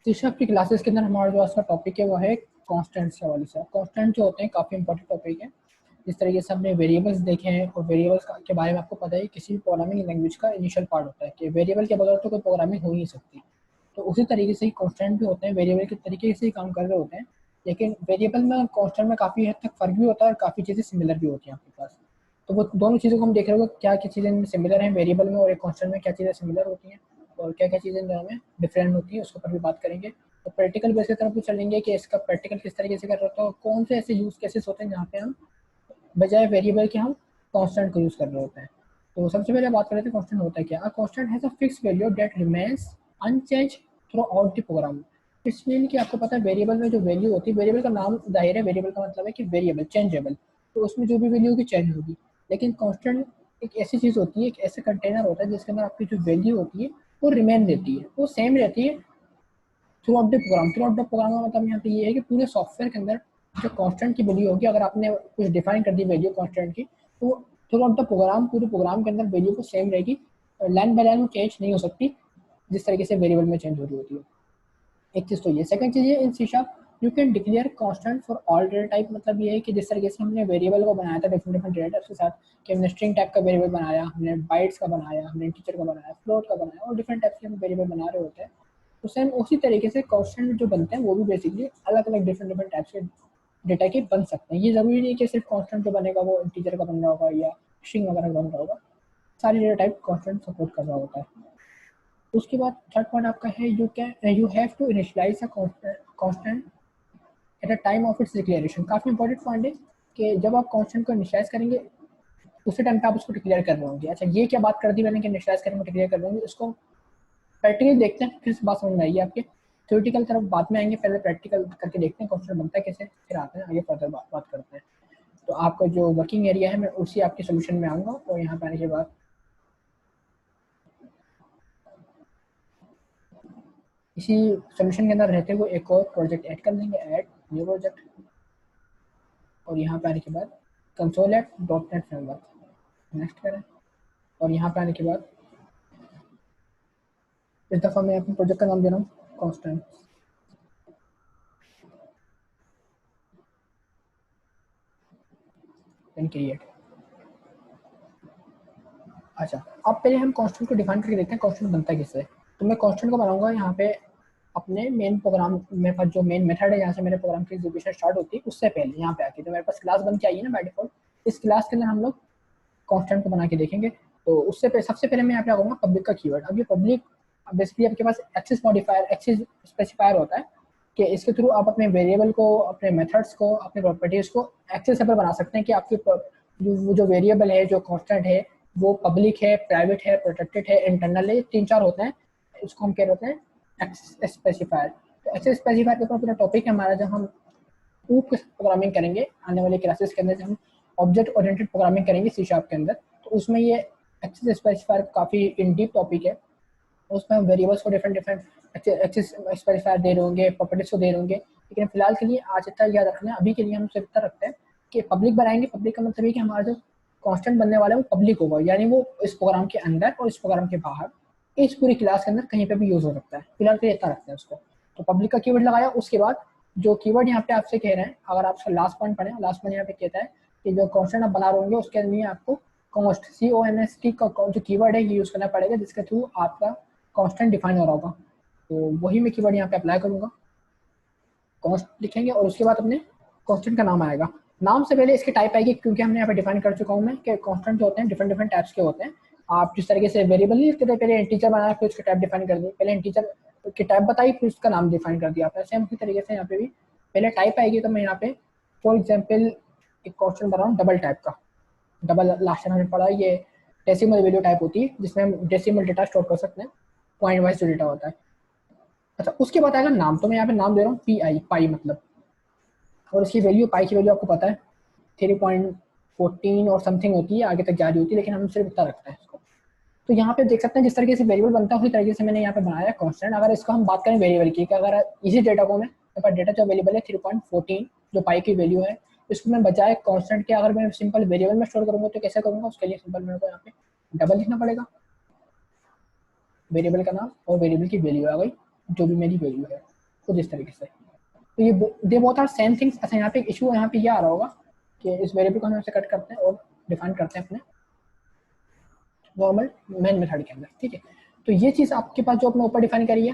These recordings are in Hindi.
शीर्षक की क्लासेस के अंदर हमारा जो आज का टॉपिक है वो है कॉन्स्टेंट्स के हवाले से। कॉन्स्टेंट जो होते हैं काफ़ी इंपॉर्टेंट टॉपिक है। जिस तरीके से हमने वेरिएबल्स देखे हैं और वेरिएबल्स के बारे में आपको पता है किसी भी प्रोग्रामिंग लैंग्वेज का इनिशियल पार्ट होता है कि वेरिएबल के बगैर तो कोई प्रोग्रामिंग हो ही नहीं सकती। तो उसी तरीके से ही कॉन्स्टेंट भी होते हैं, वेरिएबल के तरीके से ही काम कर रहे होते हैं। लेकिन वेरिएबल में और कॉन्स्टेंट में काफ़ी हद तक फ़र्क भी होता है और काफ़ी चीज़ें सिमिलर भी होती हैं आपके पास। तो वो दोनों चीज़ों को हम देख रहे होंगे, क्या क्या चीज़ें सिमिलर हैं वेरिएबल में और एक कॉन्स्टेंट में, क्या चीज़ें सिमिलर होती हैं और क्या क्या चीज़ें दोनों में डिफरेंट होती है, उसके ऊपर भी बात करेंगे। तो प्रैक्टिकल बेस की तरफ भी चलेंगे कि इसका प्रैक्टिकल किस तरीके से कर रहे होता है और कौन से ऐसे यूज़ केसेस होते हैं जहाँ पे हम बजाय वेरिएबल के हम कांस्टेंट को यूज़ कर रहे होते हैं। तो सबसे पहले बात कर रहे थे कांस्टेंट होता है क्या। Constant has a fix value that remains unchange throughout the program. It's mean कि आपको पता है वेरिएबल में जो वैल्यू होती है, वेरिएबल का नाम जाहिर है, वेरिएबल का मतलब है कि वेरिएबल चेंजेबल, तो उसमें जो भी वैल्यू होगी चेंज होगी। लेकिन कांस्टेंट एक ऐसी चीज़ होती है, एक ऐसा कंटेनर होता है जिसके अंदर आपकी जो वैल्यू होती है वो रिमेन रहती है, वो सेम रहती है throughout the program. Throughout the program का मतलब यहाँ पे ये है कि पूरे सॉफ्टवेयर के अंदर जो कांस्टेंट की वैल्यू होगी, अगर आपने कुछ डिफाइन कर दी वैल्यू कांस्टेंट की, तो थ्रू आउट द प्रोग्राम पूरे प्रोग्राम के अंदर वैल्यू को सेम रहेगी, लाइन बाय लाइन वो चेंज नहीं हो सकती जिस तरीके से वेरिएबल में चेंज हो रही होती है। एक चीज़ तो ये। सेकंड चीज़ है in C sharp you can declare constant for all data type. मतलब ये है कि जिस तरीके से हमने वेरिएबल को बनाया था डिफरेंट डिफरेंट डेटा टाइप्स के साथ, कि हमने स्ट्रिंग टाइप का वेरिएबल बनाया, हमने बाइट्स का बनाया, हमने इंटीजर का बनाया, फ्लोट का बनाया, और डिफरेंट टाइप्स के हम वेरिएबल बना रहे होते हैं। तो सेम उसी तरीके से कांस्टेंट जो बनते हैं वो भी बेसिकली अलग अलग डिफरेंट डिफरेंट टाइप्स के डेटा के बन सकते हैं। ये ज़रूरी नहीं कि सिर्फ कांस्टेंट जो बनेगा वो इंटीजर का बन रहा होगा या स्ट्रिंग वगैरह का बन रहा होगा। सारी डेटा टाइप कांस्टेंट सपोर्ट कर रहा होता है। उसके बाद थर्ड पॉइंट आपका है you have to initialise a constant at a time of its declaration. काफ़ी इंपॉर्टेंट पॉइंट है कि जब आप कांस्टेंट को इनिशियलाइज करेंगे उसी टाइम पे आप उसको डिक्लेयर कर रहे होंगे। अच्छा, ये क्या बात कर दी मैंने कि इनिशियलाइज करेंगे डिक्लेयर कर रहे होंगे, इसको प्रैक्टिकली देखते हैं फिर बात समझ में आएगी आपके। थ्योरेटिकल तरफ बाद में आएंगे, पहले प्रैक्टिकल करके देखते हैं कांस्टेंट बनता है कैसे, फिर आते हैं आगे फर्दर बात करते हैं। तो आपका जो वर्किंग एरिया है मैं उसी आपके सोल्यूशन में आऊँगा, और यहाँ पे आने के बाद इसी सोल्यूशन के अंदर रहते हुए एक और प्रोजेक्ट ऐड कर लेंगे, ऐड न्यू प्रोजेक्ट, और यहाँ पे आने के बाद console app dot net framework next करें। और यहाँ पे आने के बाद इस दफ़ा मैं अपने प्रोजेक्ट का नाम दे रहा हूँ कॉन्स्टेंट एंड क्रिएट। अच्छा, अब पहले हम कांस्टेंट को डिफाइन करके देखते हैं कांस्टेंट बनता है किससे। तो मैं कांस्टेंट को बनाऊंगा यहाँ पे अपने मेन प्रोग्राम में, पर जो मेन मेथड है यहाँ से मेरे प्रोग्राम की एग्जीक्यूशन स्टार्ट होती है उससे पहले यहाँ पे आके तो मेरे पास क्लास बन के आई है ना बाय डिफॉल्ट। इस क्लास के अंदर हम लोग कांस्टेंट को बना के देखेंगे। तो उससे सबसे पहले मैं यहाँ पे आऊँगा पब्लिक का कीवर्ड। अब ये पब्लिक बेसिकली आपके पास एक्सेस मॉडिफायर, एक्सेस स्पेसिफायर होता है कि इसके थ्रू आप अपने वेरिएबल को, अपने मेथड्स को, अपने प्रॉपर्टीज को एक्सेसिबल बना सकते हैं कि आपकी जो वेरिएबल है, जो कांस्टेंट है, वो पब्लिक है, प्राइवेट है, प्रोटेक्टेड है, इंटरनल है, 3-4 होते हैं। इसको हम क्या कहते हैं, एक्सेस स्पेसिफायर। तो एक्सेस स्पेसिफायर के ऊपर पूरा टॉपिक है हमारा, जब हम प्रोग्रामिंग करेंगे आने वाले क्लासेस के अंदर, जब हम ऑब्जेक्ट ओरिएंटेड प्रोग्रामिंग करेंगे सी शार्प के अंदर, तो उसमें ये एक्सेस स्पेसिफायर काफ़ी इन डीप टॉपिक है। उसमें हम वेरिएबल्स को डिफरेंट डिफरेंट एक्सेस स्पेसिफायर दे रहे होंगे, प्रॉपर्टीज को दे रहे होंगे। लेकिन फिलहाल के लिए आज इतना याद रखना है, अभी के लिए हम सिर्फ इतना रखते हैं कि पब्लिक बनाएंगे। पब्लिक का मतलब है कि हमारा जो कांस्टेंट बनने वाला है वो पब्लिक होगा, यानी वो इस प्रोग्राम के अंदर और इस प्रोग्राम के बाहर इस पूरी क्लास के अंदर कहीं पे भी यूज हो सकता है। फिलहाल के लिए इतना रखते हैं उसको। तो पब्लिक का कीवर्ड लगाया, उसके बाद जो कीवर्ड यहाँ पे आपसे कह रहे हैं, अगर आप उसका लास्ट पॉइंट पढ़ें, लास्ट पॉइंट यहाँ पे कहता है कि जो कांस्टेंट आप बना रहे होंगे उसके लिए आपको कॉन्स्ट CONST का जो कीवर्ड है ये यूज करना पड़ेगा, जिसके थ्रू आपका कांस्टेंट डिफाइन हो रहा होगा। तो वही मैं कीवर्ड यहाँ पे अप्लाई करूंगा, कॉन्स्ट लिखेंगे और उसके बाद अपने कांस्टेंट का नाम आएगा। नाम से पहले इसकी टाइप आएगी, क्योंकि हमने यहाँ पे डिफाइन कर चुका हूँ मैं कि कांस्टेंट जो होते हैं डिफरेंट डिफरेंट टाइप्स के होते हैं। आप जिस तरीके से वेरिएबल नहीं लिखते थे, पहले इंटीजर बनाया फिर उसकी टाइप डिफाइन कर दी, पहले इंटीजर की टाइप बताई फिर उसका नाम डिफाइन कर दिया आपने, सेम उसी तरीके से यहाँ पे भी पहले टाइप आएगी। तो मैं यहाँ पे फॉर एग्जाम्पल एक कांस्टेंट बना रहा हूँ डबल टाइप का। डबल लास्ट टाइम हमने पढ़ा, ये डेसिमल वैल्यू टाइप होती है जिसमें हम डेसिमल डेटा स्टोर कर सकते हैं, पॉइंट वाइज जो डेटा होता है। अच्छा, उसके बाद आएगा नाम। तो मैं यहाँ पे नाम दे रहा हूँ PI, पाई मतलब, और इसकी वैल्यू, पाई की वैल्यू आपको पता है 3.14 और समथिंग होती है, आगे तक जा रही होती है, लेकिन हम सिर्फ इतना रखते हैं इसको। तो यहाँ पे देख सकते हैं जिस तरीके से वेरिएबल बनता है उसी तरीके से मैंने यहाँ पे बनाया कांस्टेंट। अगर इसको हम बात करें वेरिएबल की, अगर इसी डेटा को मैं, मेरे पास डेटा जो अवेलेबल है 3.14 जो पाई की वैल्यू है, इसको मैं बजाय कांस्टेंट के अगर मैं सिंपल वेरिएबल में स्टोर करूँगा तो कैसे करूँगा, उसके लिए सिंपल मेरे को यहाँ पे डबल लिखना पड़ेगा, वेरिएबल का नाम और वेरिएबल की वैल्यू आ गई जो भी मेरी वैल्यू है। कुछ इस तरीके से। तो ये they both are same things. अच्छा यहाँ पे एक इशू यहाँ पे ये आ रहा होगा कि इस वेरिएबल को हम ऐसे कट करते हैं और डिफाइन करते हैं अपने नॉर्मल मेन मेथड के अंदर, ठीक है। तो ये चीज़ आपके पास जो अपने ऊपर डिफाइन करी है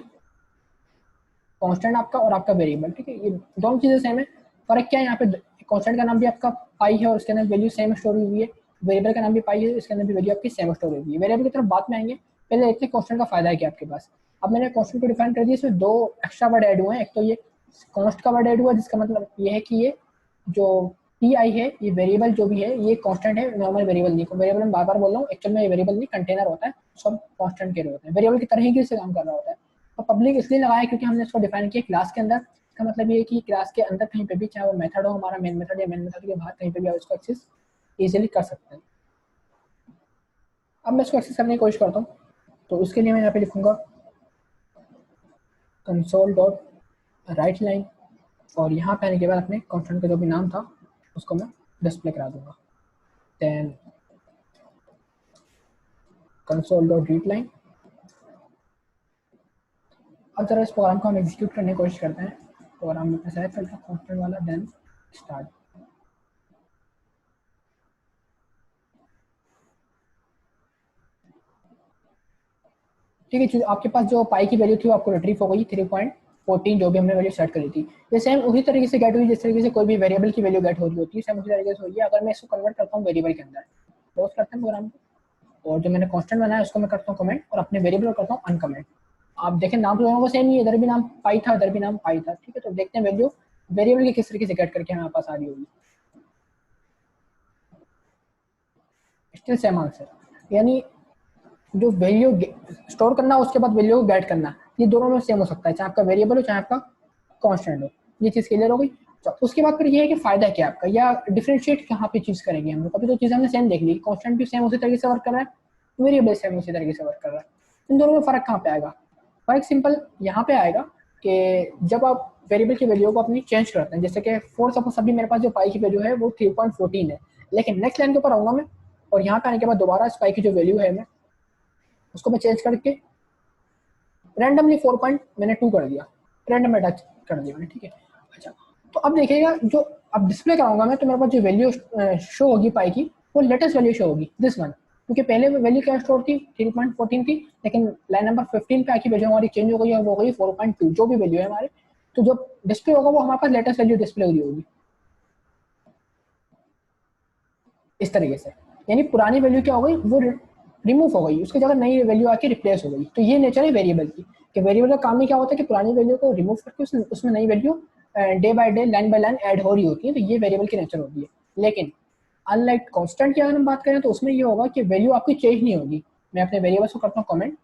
कांस्टेंट आपका और आपका वेरिएबल, ठीक है, ये दोनों चीज़ें सेम है। फर्क क्या है यहाँ पे, कांस्टेंट का नाम भी आपका पाई है और इसके अंदर वैल्यू सेम स्टोर हुई है, वेरिएबल का नाम भी पाई है, इसके अंदर भी वैल्यू आपकी सेम स्टोर हुई है। वेरिएबल की तरफ बात में आएंगे, पहले देखते हैं कांस्टेंट का फायदा है क्या आपके पास। अब मैंने कांस्टेंट को डिफाइन कर दिया, इसमें दो एक्स्ट्रा वर्ड ऐड हुए हैं। एक तो ये कॉन्स्ट का वर्ड ऐड हुआ जिसका मतलब ये है कि ये जो टी आई है ये वेरिएबल जो भी है ये कांस्टेंट है, नॉर्मल वेरिएबल नहीं। वेरिएबल मैं बार बार बोल रहा हूँ, एक्चुअल में ये वेरिएबल नहीं कंटेनर होता है, सब कांस्टेंट के होते हैं, वेरिएबल की तरह ही से काम कर रहा होता है। तो पब्लिक इसलिए लगाया क्योंकि हमने इसको डिफाइन किया क्लास के अंदर। इसका मतलब ये है कि क्लास के अंदर कहीं पे भी, चाहे वो मेथड हो हमारा मेन मेथड या मेन मेथड के बाहर कहीं पे भी आप इसको एक्सेस इजीली कर सकते हैं। अब मैं इसको एक्सेस करने की कोशिश करता हूँ, तो उसके लिए मैं यहाँ पे लिखूंगा कंसोल डॉट राइट लाइन, और यहाँ पे आने के बाद अपने कांस्टेंट का जो भी नाम था उसको मैं डिस्प्ले करा दूंगा। Then console dot read line. अब जरा इस प्रोग्राम को हम एग्जीक्यूट करने की कोशिश करते हैं। प्रोग्राम में सेलेक्ट करते हैं कांस्टेंट वाला, देन स्टार्ट। ठीक है, आपके पास जो पाई की वैल्यू थी वो आपको रिट्रीव हो गई 3.14, जो भी हमने वैल्यू सेट करी थी। ये सेम उसी तरीके से गेट हुई जिस तरीके से कोई भी वेरिएबल की वैल्यू गेट हो रही होती है, सेम उसी तरीके से हुई है। अगर मैं इसको कन्वर्ट करता हूँ वेरिएबल के अंदर, क्लोज करते हैं प्रोग्राम को, और जो मैंने कांस्टेंट बनाया उसको मैं करता हूँ कमेंट और अपने वेरिएबल करता हूँ अनकमेंट। आप देखें नाम तो दोनों को सेम ही है, इधर भी नाम पाई था इधर भी नाम पाई था, ठीक है। तो देखते हैं वैल्यू वेरिएबल की किस तरीके से गेट करके हमारे पास आ रही होगी। स्टिल सेम आंसर, यानी जो वैल्यू स्टोर करना उसके बाद वैल्यू को गेट करना, ये दोनों में सेम हो सकता है, चाहे आपका वेरिएबल हो चाहे आपका कांस्टेंट हो। ये चीज़ क्लियर हो गई। तो उसके बाद फिर ये है कि फायदा क्या आपका, या डिफरेंशिएट कहाँ पे चीज़ करेंगे हम लोग। अभी तो चीज़ हमने सेम देख ली, कांस्टेंट भी सेम उसी तरीके से वर्क कर रहा है, वेरिएबल सेम उसी तरीके से वर्क कर रहा है। इन दोनों में फ़र्क कहाँ पे आएगा? फ़र्क सिंपल यहाँ पे आएगा कि जब आप वेरिएबल की वैल्यू को अपनी चेंज करते हैं, जैसे कि फॉर सपोज अभी मेरे पास जो पाई की वैल्यू है वो 3.14 है, लेकिन नेक्स्ट लाइन के ऊपर आऊँगा मैं और यहाँ पे आने के बाद दोबारा इस पाई की जो वैल्यू है मैं उसको मैं चेंज करके रैंडमली 4 मैंने 2 कर दिया, रैंडम में टच कर दिया मैंने, ठीक है। अच्छा, तो अब देखिएगा जो अब डिस्प्ले कराऊंगा मैं, तो मेरे पास जो वैल्यू शो होगी पाई की वो लेटेस्ट वैल्यू शो होगी, दिस वन। क्योंकि पहले वैल्यू क्या स्टोर थी 3.14 थी, लेकिन लाइन नंबर 15 पे आके वैल्यू हमारी चेंज हो गई और वो हो गई 4.2, जो भी वैल्यू है हमारे। तो जो डिस्प्ले होगा वो हमारे पास लेटेस्ट वैल्यू डिस्प्ले हो रही होगी इस तरीके से। यानी पुरानी वैल्यू क्या हो गई, वो रिमूव हो गई, उसकी जगह नई वैल्यू आके रिप्लेस हो गई। तो ये नेचर है वेरिएबल की, कि वेरिएबल का काम ही क्या होता है कि पुरानी वैल्यू को रिमूव करके उसमें नई value day by day line by line add हो रही होती है। तो ये वेरिएबल की नेचर होती है। लेकिन अनलाइक कांस्टेंट की अगर हम बात करें तो उसमें ये होगा कि वैल्यू आपकी चेंज नहीं होगी। मैं अपने वेरिएबल्स को करता हूँ कमेंट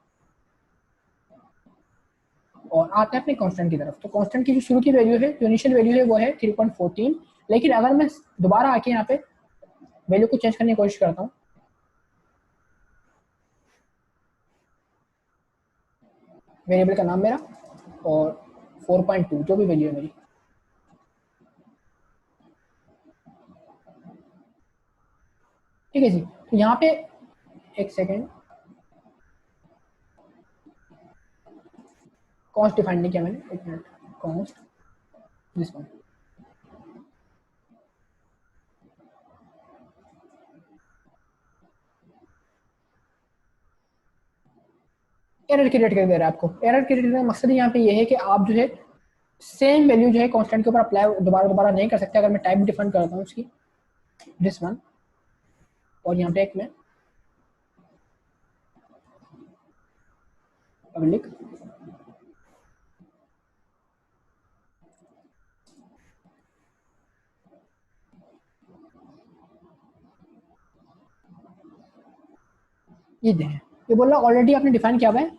और आते हैं अपने कांस्टेंट की तरफ। तो कांस्टेंट की जो शुरू की वैल्यू है, जो इनिशियल वैल्यू है वो है 3.14, लेकिन अगर मैं दोबारा आके यहाँ पे वैल्यू को चेंज करने की कोशिश करता हूँ, वेरिएबल का नाम मेरा और 4.2 जो भी वैल्यू है मेरी, ठीक है जी। तो यहाँ पे एक सेकेंड, कॉस्ट डिफाइन नहीं किया मैंने, एक minute, cost this one. Error create कर दे रहा है आपको। एरर क्रिएट करने का मकसद यहाँ पे ये है कि आप जो है सेम वैल्यू जो है कांस्टेंट के ऊपर अप्लाई दोबारा नहीं कर सकते। अगर मैं टाइप डिफाइन करता हूँ उसकी दिस वन, और यहाँ पे एक मैं पब्लिक ये दें, ये बोल रहा ऑलरेडी आपने डिफाइन किया हुआ है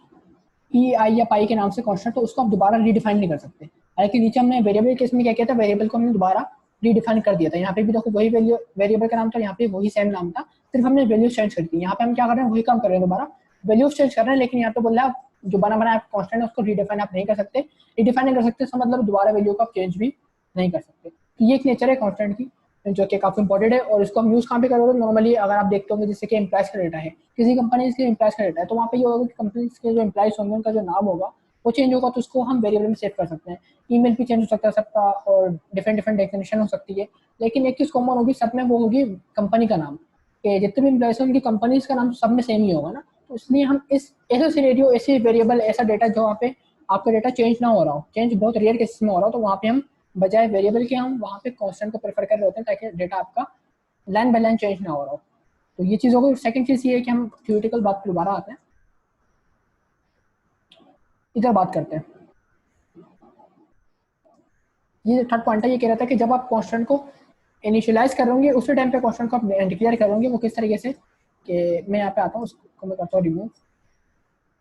पी आई या पाई के नाम से कांस्टेंट, तो उसको आप दोबारा रीडिफाइन नहीं कर सकते। हालांकि नीचे हमने वेरिएबल केस में क्या किया था, वेरिएबल को हमने दोबारा रीडिफाइन कर दिया था। यहाँ पे भी देखो वही वैल्यू वेरिएबल का नाम था, यहाँ पे वही सेम नाम था, सिर्फ हमने वैल्यू चेंज कर दी। यहाँ पे हम क्या कर रहे हैं, वही काम कर रहे हैं, दोबारा वैल्यूज चेंज कर रहे हैं। लेकिन यहाँ पे बोल रहा है जो बना बनाया कांस्टेंट है उसको रीडिफाइन आप नहीं कर सकते, रीडिफाइन नहीं कर सकते, इसका मतलब दोबारा वैल्यू को आप चेंज भी नहीं कर सकते। तो ये एक नेचर है कांस्टेंट की जो कि काफी इंपॉर्टेंट है। और इसको हम यूज कहाँ पे करोगे, नॉर्मली अगर आप देखते होंगे जैसे कि एम्प्लॉयज का डेटा है, किसी कंपनी के एम्प्लॉयज का डेटा है, तो वहाँ पे ये होगा कि कंपनी के जो एम्प्लॉयज होंगे उनका जो नाम होगा वो चेंज होगा तो उसको हम वेरिएबल में सेव कर सकते हैं। ईमेल भी चेंज हो सकता है सबका और डिफरेंट डिफरेंट डेफिनेशन हो सकती है, लेकिन एक चीज़ कॉमन होगी सब में, वो होगी कंपनी का नाम, कि जितने भी एम्प्लॉयज हैं उनकी कंपनीज का नाम सब में सेम ही होगा ना। तो इसलिए हम इस ऐसे सिनेरियो, ऐसे वेरिएबल, ऐसा डेटा जो वहाँ पे आपका डेटा चेंज ना हो रहा हो, चेंज बहुत रेयर केसेस में हो रहा हो, तो वहाँ पे हम बजाय वेरिएबल के हम वहाँ पे कांस्टेंट को प्रेफर कर रहे होते हैं, ताकि डेटा आपका लाइन बाय लाइन चेंज ना हो रहा हो। तो ये चीज़ हो गई। सेकंड चीज़ ये है कि हम थ्योरेटिकल बात पर दोबारा आते हैं, इधर बात करते हैं। ये थर्ड पॉइंट है, ये कह रहा था कि जब आप कांस्टेंट को इनिशियलाइज करोगे उसी टाइम पे कांस्टेंट को आप डिक्लेयर करोगे। वो किस तरीके से, कि मैं यहाँ पे आता हूँ, उसको मैं करता हूँ रिमूव,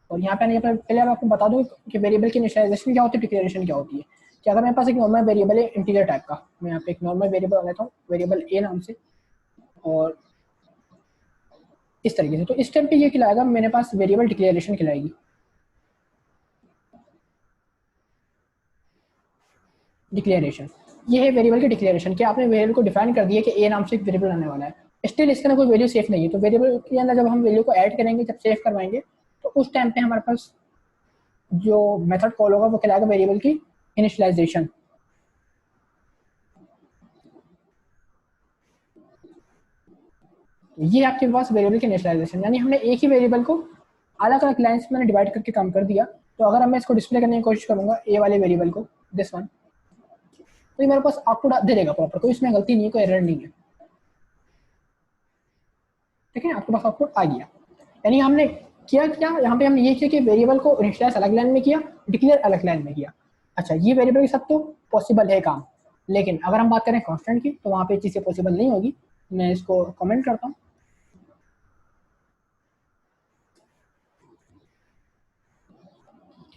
और यहाँ पे पहले मैं आपको बता दूँ कि वेरिएबल की इनिशियलाइजेशन क्या होती है, डिक्लेरेशन क्या होती है। कि अगर मेरे पास एक नॉर्मल वेरिएबल है इंटीजर टाइप का, मैं यहाँ पे एक नॉर्मल वेरिएबल बना लेता हूँ, वेरिएबल ए नाम से, और इस तरीके से, तो इस टाइम पे ये खिलाएगा मेरे पास वेरिएबल डिक्लेरेशन खिलाएगी। डिक्लेरेशन, ये है वेरिएबल की डिक्लेरेशन, कि आपने वेरिएबल को डिफाइन कर दिया कि ए नाम से एक वेरिएबल आने वाला है, स्टिल इसका ना कोई वैल्यू सेफ नहीं है। तो वेरिएबल के अंदर जब हम वैल्यू को ऐड करेंगे, जब सेव करवाएंगे, तो उस टाइम पे हमारे पास जो मेथड कॉल होगा वो कहलाएगा वेरिएबल की इनिशियलाइजेशन। ये आपके पास वेरिएबल की इनिशियलाइजेशन, यानी हमने एक ही वेरिएबल को अलग अलग लाइन्स में डिवाइड करके काम कर दिया। तो अगर मैं इसको डिस्प्ले करने की कोशिश करूंगा, ए वाले वेरिएबल को, दिस वन, तो ये मेरे पास आउटपुट दे देगा प्रॉपर, कोई इसमें गलती नहीं है, कोई एरर नहीं है। ठीक है, आपके पास आउटपुट आ गया। यानी हमने किया क्या, यहाँ पे हमने ये किया कि वेरिएबल को इनिशियलाइज अलग लाइन में किया, डिक्लेयर अलग लाइन में किया। अच्छा, ये वेरिएबल के साथ तो पॉसिबल है काम, लेकिन अगर हम बात करें कांस्टेंट की, तो वहाँ पे चीज़ें पॉसिबल नहीं होगी। मैं इसको कमेंट करता हूँ।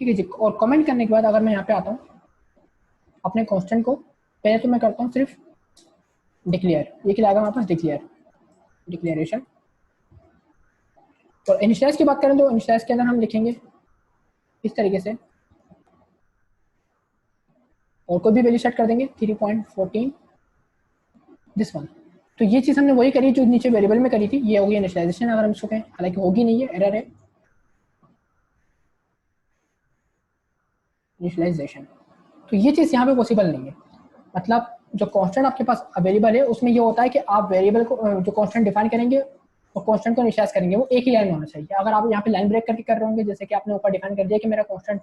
ठीक है जी, और कमेंट करने के बाद अगर मैं यहाँ पे आता हूँ अपने कांस्टेंट को, पहले तो मैं करता हूँ सिर्फ डिक्लेयर, ये क्या आएगा हमारे पास, डिक्लेयर, डिक्लेरेशन। और इनिशियलाइज की बात करें तो इनिशियलाइज के अंदर हम लिखेंगे इस तरीके से, और कोई भी वैल्यू सेट कर देंगे 3.14 दिस वन। तो ये चीज़ हमने वही करी जो नीचे वेरिएबल में करी थी, ये होगी इनिशियलाइजेशन अगर हम इसको कहें, हालांकि होगी नहीं है, एरर है, इनिशियलाइजेशन। तो ये चीज़ यहाँ पे पॉसिबल नहीं है। मतलब जो कांस्टेंट आपके पास अवेलेबल है उसमें ये होता है कि आप वेरिएबल को जो कांस्टेंट डिफाइन करेंगे और कांस्टेंट को इनिशियलाइज करेंगे, वो एक ही लाइन में होना चाहिए। अगर आप यहाँ पे लाइन ब्रेक करके कर रहे होंगे, जैसे कि आपने ऊपर डिफाइन कर दिया कि मेरा कांस्टेंट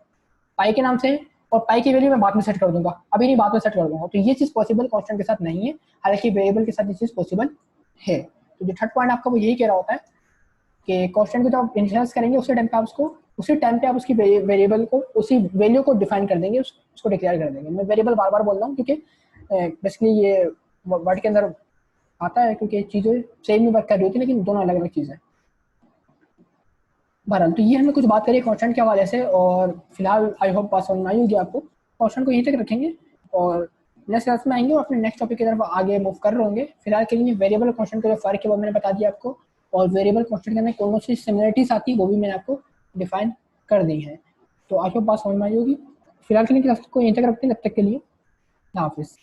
पाई के नाम से है और पाई की वैल्यू मैं बाद में सेट कर दूंगा, अभी नहीं बाद में सेट कर दूंगा, तो ये चीज़ पॉसिबल कांस्टेंट के साथ नहीं है, हालांकि वेरिएबल के साथ ये चीज़ पॉसिबल है। तो जो थर्ड पॉइंट आपका वो यही कह रहा होता है कि कांस्टेंट को जब आप इनिशियलाइज करेंगे उसी टाइम पे आप उसको, उसी टाइम पे आप उसकी वेरिएबल को, उसी वैल्यू को डिफाइन कर देंगे, उसको डिक्लेयर कर देंगे। मैं वेरिएबल बार बार बोल रहा हूँ क्योंकि बेसिकली ये वर्ड के अंदर आता है, क्योंकि चीज़ें सेम ही वर्क कर रही होती है, लेकिन दोनों अलग अलग चीज़ें। बहरहाल, तो ये हमने कुछ बात करी कांस्टेंट के हवाले से, और फिलहाल आई होप बात समझ में आई होगी आपको। कांस्टेंट को यहीं तक रखेंगे और नेक्स्ट क्लास में आएंगे और अपने नेक्स्ट टॉपिक की तरफ आगे मूव कर रहे होंगे। फिलहाल के लिए वेरिएबल कांस्टेंट का जो फर्क है वो मैंने बता दिया आपको, और वेरिएबल कांस्टेंट के अंदर कौन सी सिमिलरिटीज आती है वो भी मैंने आपको डिफाइन कर दी है। तो आई होप बात समझ में आई होगी। फिलहाल के लिए क्लास को यहीं तक रखते हैं, तब तक के लिए अल्लाह हाफिज़।